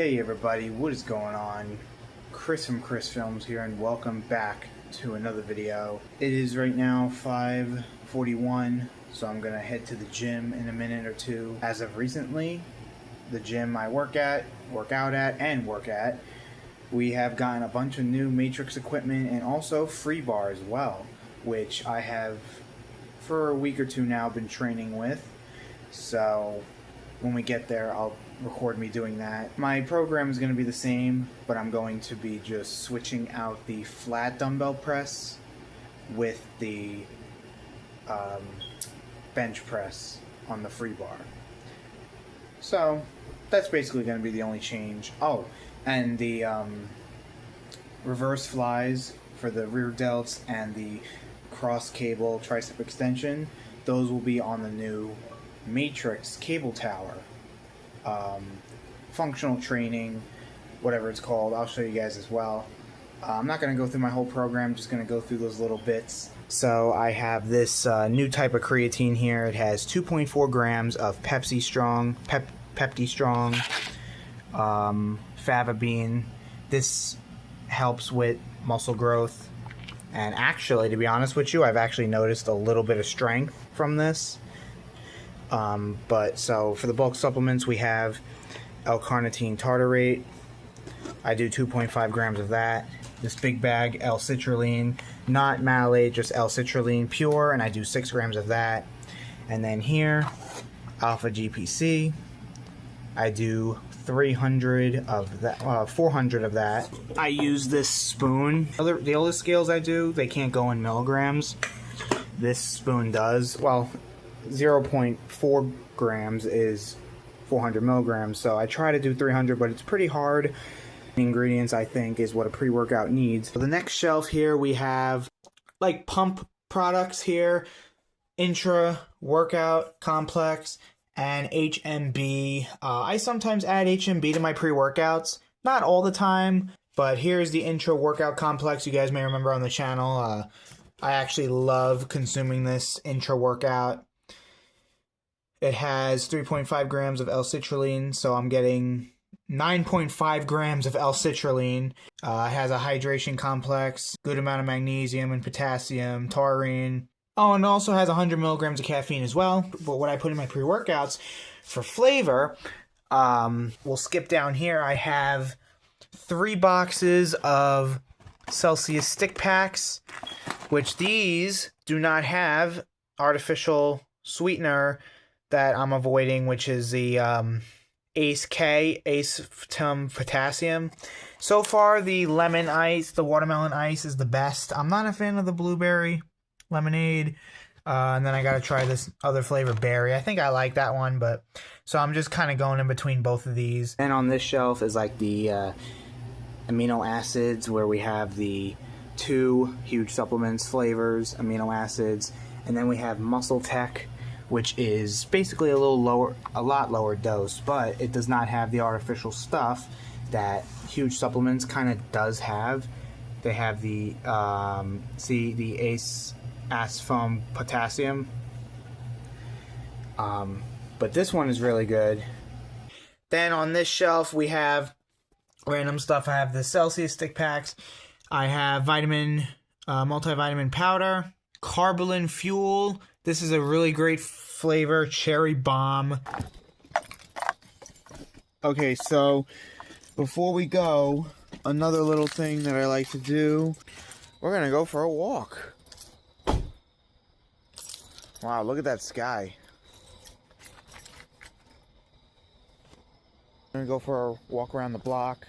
Hey everybody, what is going on? Chris from Chris Films here, and welcome back to another video. It is right now 5:41, so I'm gonna head to the gym in a minute or two. As of recently, the gym I work at, we have gotten a bunch of new Matrix equipment and also free bar as well, which I have for a week or two now been training with. So when we get there, I'll record me doing that. My program is going to be the same, but I'm going to be just switching out the flat dumbbell press with the bench press on the free bar. So that's basically going to be the only change. Oh, and the reverse flies for the rear delts and the cross cable tricep extension, those will be on the new Matrix cable tower. Functional training, whatever it's called, I'll show you guys as well. I'm not going to go through my whole program, just going to go through those little bits. So I have this new type of creatine here. It has 2.4 grams of Pepti Strong, Fava-Bean. This helps with muscle growth. And actually, to be honest with you, I've actually noticed a little bit of strength from this. But so for the bulk supplements, we have L-carnitine tartarate. I do 2.5 grams of that. This big bag, L-citrulline, not malate, just L-citrulline pure, and I do 6 grams of that. And then here, Alpha GPC, I do 300 of that, 400 of that. I use this spoon. The other scales I do, they can't go in milligrams. This spoon does. Well, 0.4 grams is 400 milligrams, so I try to do 300, but it's pretty hard. Ingredients, I think, is what a pre-workout needs. For the next shelf here, we have like pump products here, intra workout complex, and HMB. I sometimes add HMB to my pre-workouts, not all the time, but here's the intra workout complex. You guys may remember on the channel, I actually love consuming this intra workout. It has 3.5 grams of L-citrulline, so I'm getting 9.5 grams of L-citrulline. It has a hydration complex, good amount of magnesium and potassium, taurine. Oh, and it also has 100 milligrams of caffeine as well. But what I put in my pre-workouts for flavor, we'll skip down here. I have 3 boxes of Celsius stick packs, which these do not have artificial sweetener that I'm avoiding, which is the Ace Potassium. So far, the lemon ice, the watermelon ice is the best. I'm not a fan of the blueberry lemonade. And then I got to try this other flavor, berry. I think I like that one, but so I'm just kind of going in between both of these. And on this shelf is like the amino acids, where we have the 2 huge supplements flavors, amino acids, and then we have Muscle Tech, which is basically a lot lower dose, but it does not have the artificial stuff that huge supplements kind of does have. They have the the Ace Foam Potassium, but this one is really good. Then on this shelf we have random stuff. I have the Celsius stick packs. I have multivitamin powder, Carbolin Fuel. This is a really great flavor, cherry bomb. Okay, so before we go, another little thing that I like to do, we're gonna go for a walk. Wow, look at that sky. I'm gonna go for a walk around the block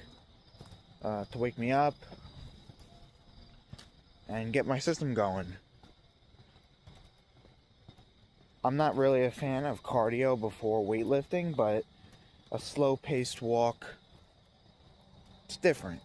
to wake me up and get my system going. I'm not really a fan of cardio before weightlifting, but a slow-paced walk, it's different.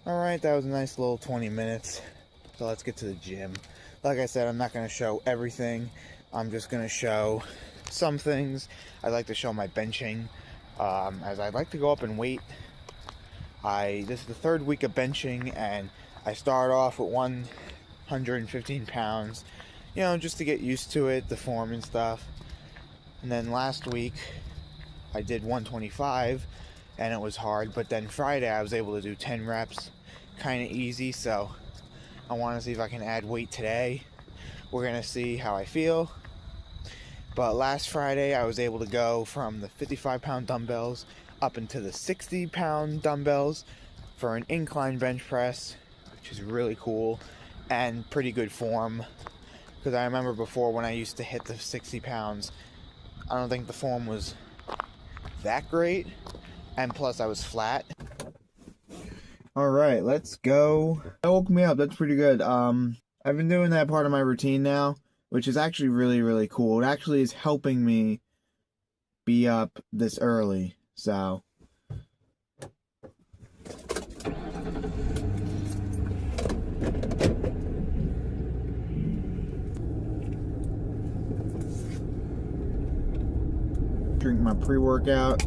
Alright, that was a nice little 20 minutes. So let's get to the gym. Like I said, I'm not going to show everything, I'm just going to show some things. I'd like to show my benching, as I'd like to go up in weight. This is the third week of benching, and I start off with 115 pounds, you know, just to get used to it, the form and stuff. And then last week I did 125, and it was hard, but then Friday I was able to do 10 reps, kind of easy. So I want to see if I can add weight today. We're going to see how I feel. But last Friday I was able to go from the 55-pound dumbbells up into the 60-pound dumbbells for an incline bench press, which is really cool and pretty good form. Because I remember before, when I used to hit the 60 pounds, I don't think the form was that great, and plus I was flat. Alright, let's go. That woke me up. That's pretty good. I've been doing that part of my routine now, which is actually really, really cool. It actually is helping me be up this early, so. Drink my pre-workout.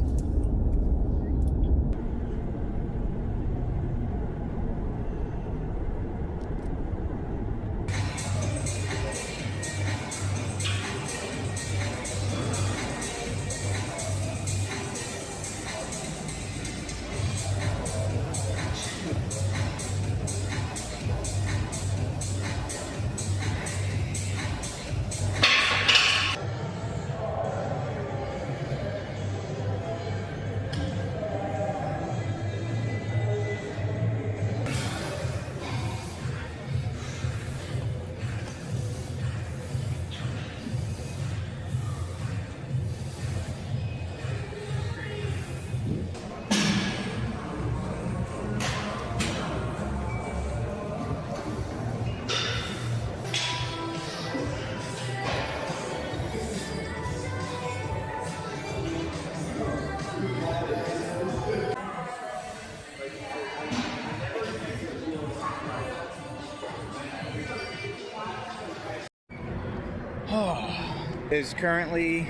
It's currently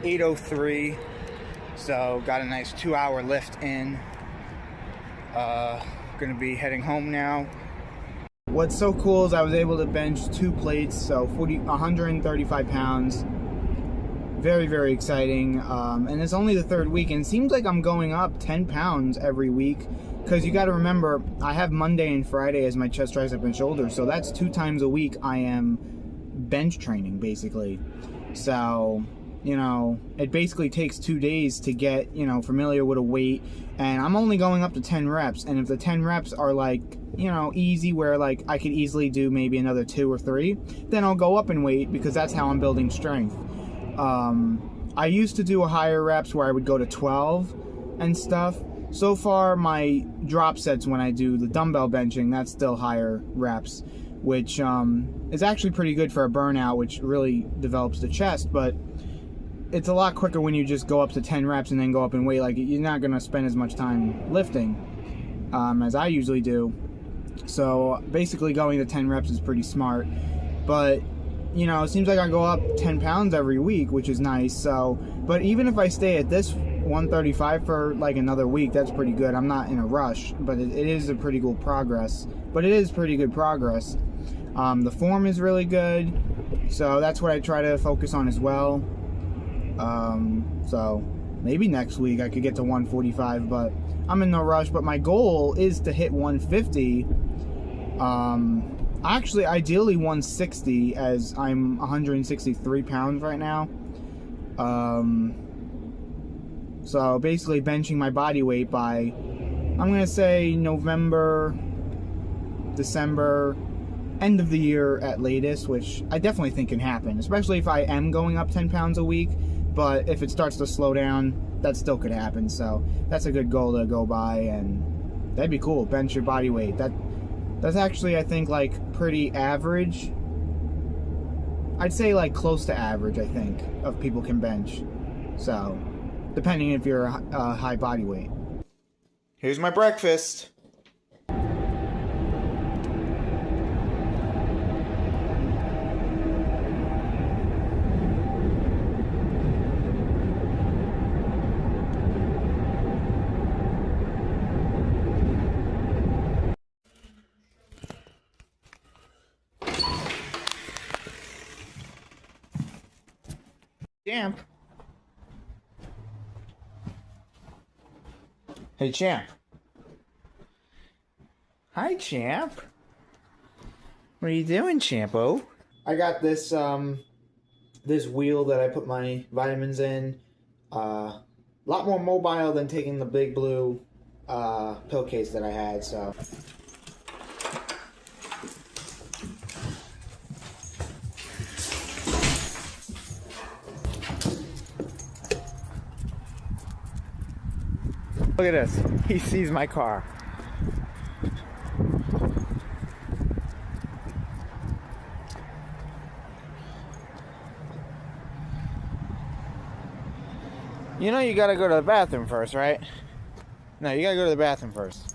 8:03, so got a nice 2-hour lift in. Gonna be heading home now. What's so cool is I was able to bench 2 plates, so 135 pounds. Very, very exciting. And it's only the third week, and it seems like I'm going up 10 pounds every week. Because you got to remember, I have Monday and Friday as my chest, tricep, and shoulder, so that's 2 times a week I am bench training, basically. So, you know, it basically takes 2 days to get, you know, familiar with a weight, and I'm only going up to 10 reps, and if the 10 reps are like, you know, easy, where like I could easily do maybe another 2 or 3, then I'll go up in weight, because that's how I'm building strength. I used to do a higher reps where I would go to 12 and stuff. So far, my drop sets when I do the dumbbell benching, that's still higher reps, which is actually pretty good for a burnout, which really develops the chest, but it's a lot quicker when you just go up to 10 reps and then go up in weight. Like, you're not going to spend as much time lifting as I usually do. So basically going to 10 reps is pretty smart, but you know, it seems like I go up 10 pounds every week, which is nice. So, but even if I stay at this 135 for like another week, that's pretty good. I'm not in a rush, but it is a pretty good progress. But it is pretty good progress. The form is really good, so that's what I try to focus on as well. So maybe next week I could get to 145, but I'm in no rush. But my goal is to hit 150. Actually, ideally 160, as I'm 163 pounds right now. So basically benching my body weight by, I'm going to say November, December, end of the year at latest, which I definitely think can happen, especially if I am going up 10 pounds a week. But if it starts to slow down, that still could happen. So that's a good goal to go by, and that'd be cool. Bench your body weight. That's actually, I think, like pretty average. I'd say like close to average, I think, of people can bench. So, depending if you're a high body weight. Here's my breakfast. Champ. Hey, Champ. Hi, Champ. What are you doing, Champo? I got this this wheel that I put my vitamins in. A lot more mobile than taking the big blue pill case that I had. So. Look at this. He sees my car. You know you gotta go to the bathroom first, right? No, you gotta go to the bathroom first.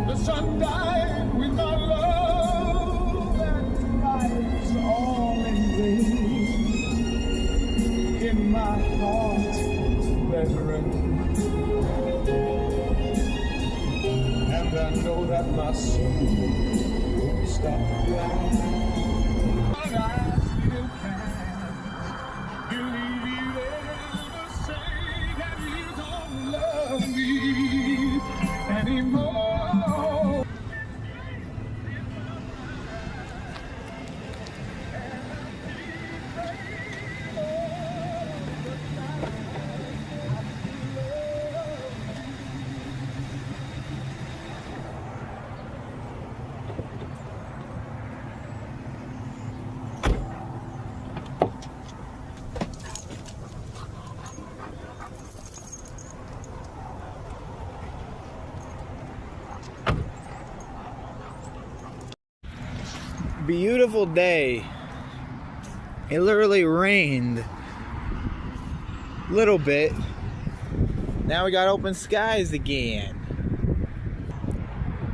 The sun died with our love, and tonight's all in vain. In my heart, there's rain, and I know that my soul won't stop crying. But I still can't believe it, say that you don't love me anymore. Beautiful day. It literally rained a little bit. Now we got open skies again.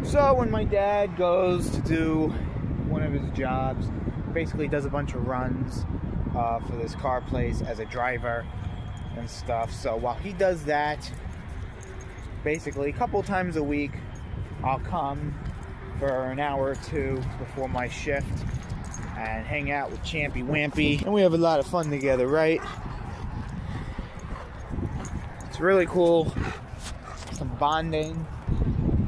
So when my dad goes to do one of his jobs, basically does a bunch of runs for this car place as a driver and stuff. So while he does that, basically a couple times a week, I'll come for an hour or two before my shift and hang out with Champy Wampy, and we have a lot of fun together, right? It's really cool. Some bonding.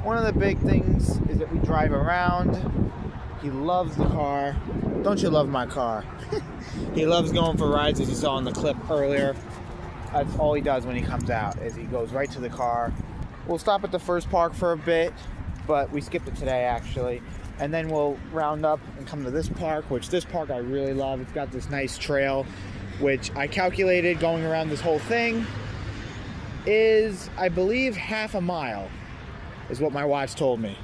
One of the big things is that we drive around. He loves the car. Don't you love my car? He loves going for rides, as you saw in the clip earlier. That's all he does when he comes out, is he goes right to the car. We'll stop at the first park for a bit, but we skipped it today actually, and then we'll round up and come to this park, which this park I really love. It's got this nice trail, which I calculated going around this whole thing is, I believe, half a mile is what my watch told me.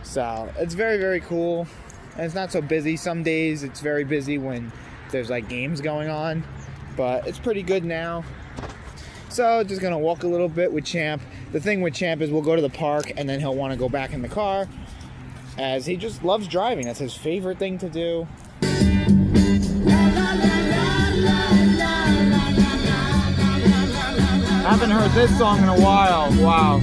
So it's very, very cool, and it's not so busy. Some days it's very busy when there's like games going on, but it's pretty good now. So just gonna walk a little bit with Champ. The thing with Champ is we'll go to the park and then he'll want to go back in the car, as he just loves driving. That's his favorite thing to do. Haven't heard this song in a while. Wow.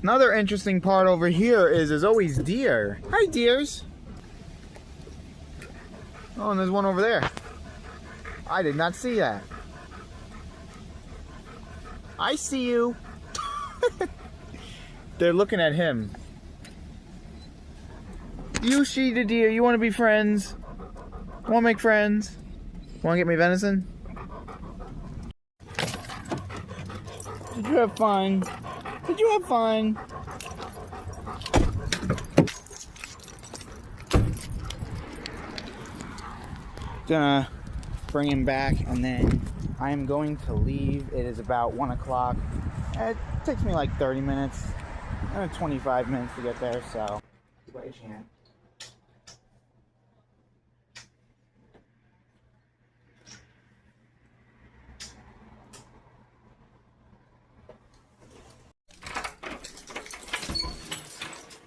Another interesting part over here is there's always deer. Hi, deers. Oh, and there's one over there. I did not see that. I see you. They're looking at him. You see the deer. You want to be friends? Want to make friends? Want to get me venison? Did you have fun? Did you have fun? Gonna bring him back and then I am going to leave. It is about 1 o'clock. It takes me like 30 minutes, 25 minutes to get there, so. Wait, Shan.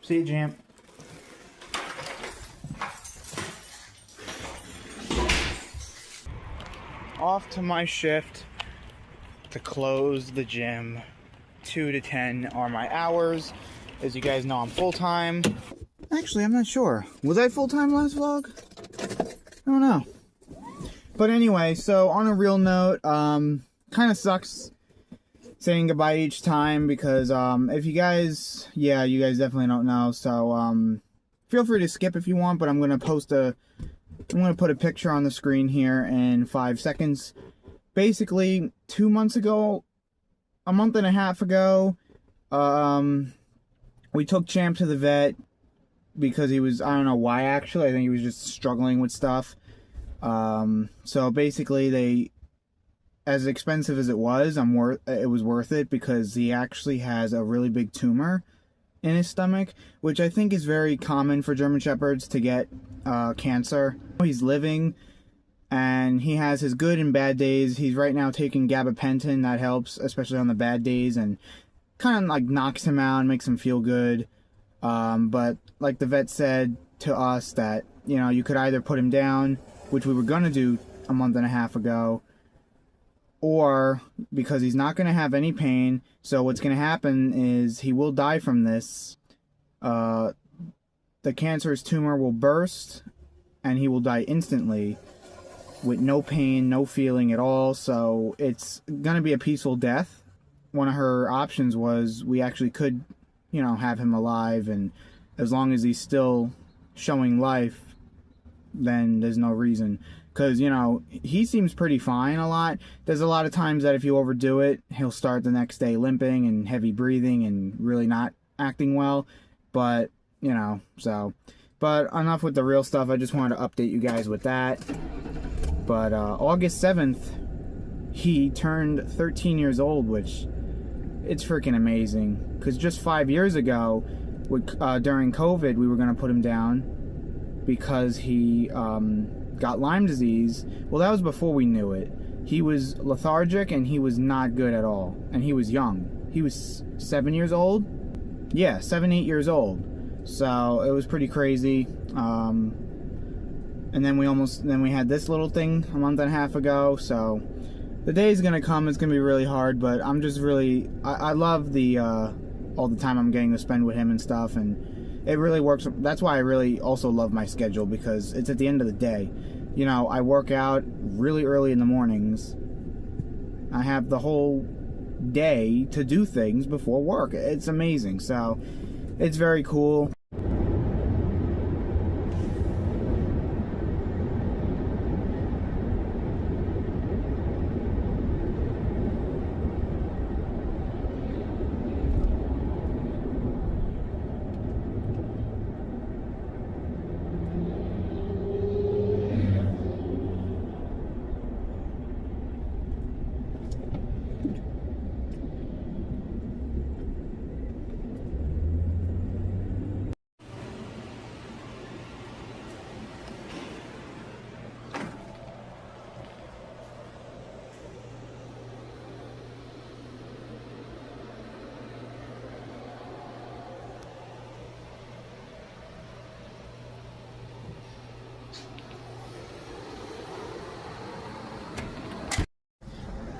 See you, Jam. Off to my shift to close the gym. 2 to 10 are my hours. As you guys know, I'm full-time. Actually, I'm not sure. Was I full-time last vlog? I don't know. But anyway, so on a real note, kind of sucks saying goodbye each time because if you guys, yeah, you guys definitely don't know. So feel free to skip if you want, but I'm gonna put a picture on the screen here in 5 seconds. Basically, 2 months ago, a month and a half ago, we took Champ to the vet because he was, I don't know why actually, I think he was just struggling with stuff. So basically as expensive as it was, it was worth it because he actually has a really big tumor in his stomach, which I think is very common for German Shepherds to get cancer. He's living and he has his good and bad days. He's right now taking gabapentin. That helps, especially on the bad days, and kind of like knocks him out and makes him feel good. But like the vet said to us that, you know, you could either put him down, which we were going to do a month and a half ago, or because he's not going to have any pain, so what's going to happen is he will die from this. The cancerous tumor will burst and he will die instantly with no pain, no feeling at all. So it's going to be a peaceful death. One of her options was we actually could, you know, have him alive, and as long as he's still showing life, then there's no reason. Because, you know, he seems pretty fine a lot. There's a lot of times that if you overdo it, he'll start the next day limping and heavy breathing and really not acting well. But, you know, so. But enough with the real stuff. I just wanted to update you guys with that. But August 7th, he turned 13 years old, which it's freaking amazing. Because just 5 years ago, during COVID, we were going to put him down because he got Lyme disease. Well, that was before we knew it. He was lethargic and he was not good at all. And he was young. He was 7 years old? Yeah, 7, 8 years old. So it was pretty crazy. And then we had this little thing a month and a half ago. So the day is gonna come. It's gonna be really hard, but I'm just really, I love the all the time I'm getting to spend with him and stuff, and it really works. That's why I really also love my schedule, because it's at the end of the day. You know, I work out really early in the mornings. I have the whole day to do things before work. It's amazing. So it's very cool.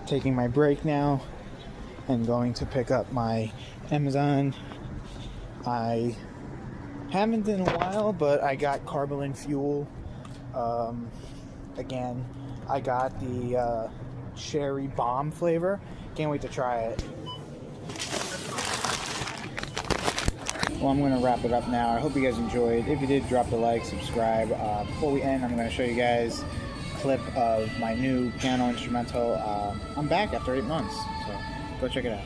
Taking my break now and going to pick up my Amazon. I haven't in a while, but I got Carbolin fuel. Again, I got the cherry bomb flavor. Can't wait to try it. Well, I'm going to wrap it up now. I hope you guys enjoyed. If you did, drop a like, subscribe. Before we end, I'm going to show you guys clip of my new piano instrumental. I'm back after 8 months, so go check it out.